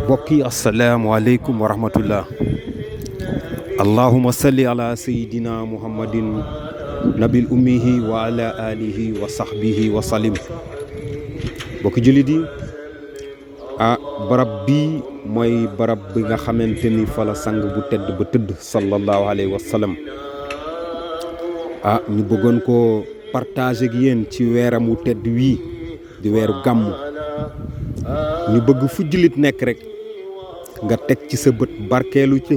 mbokk yi asalaamaaleykum wa rahmatullah. allahuma salli ala sayidina muhammadin nabil ummihi wa ala alihi wa sahbihi wa salim. mbokki jullit yi barab bii mooy barab bi nga xamante ni fa la sang bu tedd ba tëdd sallallahu alayhi wa sallam. ñu bëggoon ko partager ak yéen ci weeram wu tedd wii di weeru gàmmu. ñu bëgg fu jullit nekk rek nga teg ci sa bët barkeelu ci.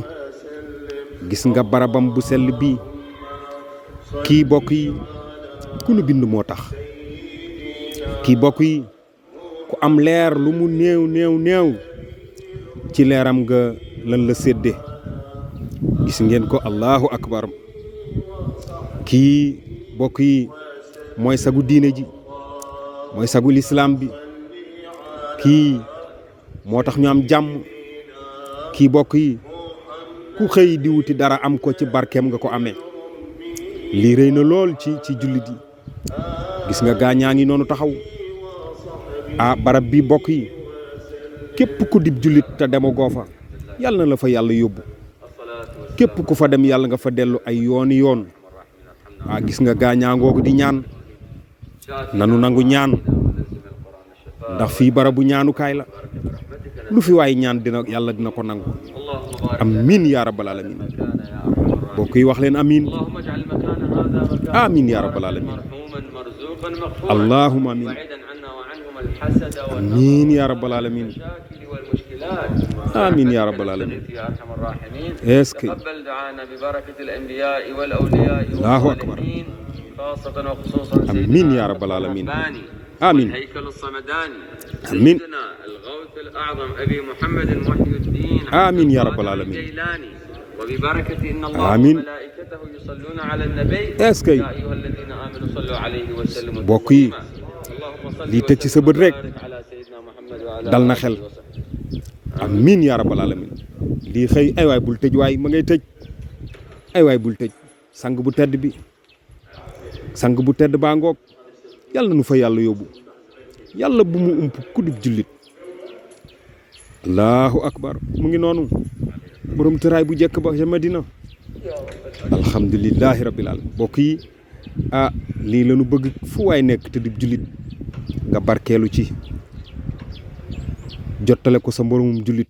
gis nga barabam bu sell bii kii bokk yi ku nu bind moo tax. kii bokk yi ku am leer lu mu néew ci leeram nga lan la sédde. gis ngeen ko allahu akbar. kii bokk yi mooy sagu diine ji mooy sagu lislaam bi. kii moo tax ñu am jàmm. kii bokk yi ku xëy di wuti dara am ko ci barkeem nga ko amee. lii rëy na lool ci jullit yi. gis nga gaañaa ngi noonu taxaw. barab bi bokk yi képp ku dib jullit te demagoo fa yàlla na la fa yàlla yóbbu. képp ku fa dem yàlla nga fa dellu ay yooni yoon. gis nga gaañaa ngoogu di ñaan. nanu nangu ñaan ndax fii barabu ñaanukaay la. lu fi waay ñaan yàlla dina ko nangu. amiin yaa rabbal alamin. bokk yi wax leen amiin. amiin yaa rabbal alamin. allahumma amiin. amiin yaa rabbal alamin. amiin yaa rabbal alamin. est-ce que allahu akbar. amiin yaa rabbal alamin. آمين آمين آمين يا رب العالمين وببركة إن الله وملائكته يصلون على النبي يا أيها الذين آمنوا صلوا عليه وسلموا بوكي لي تجي سبب رek dal na xel. amiin yaa rabbal alamin. lii xëy ay waay bul tëj waay ma ngay tëj. ay waay bul tëj. sang bu tedd bi sang bu tedd baa ngoog. yàlla nu fa yàlla yóbbu. yàlla bu mu ump ku dib jullit. allahu akbar. mu ngi noonu borom tëraay bu jekk ba ca Madina. alhamdulillahi rabbil alamin. mbokk yi lii la nu bëgg fu waay nekk te dib jullit nga barkeelu ci jottale ko sa mboromum jullit.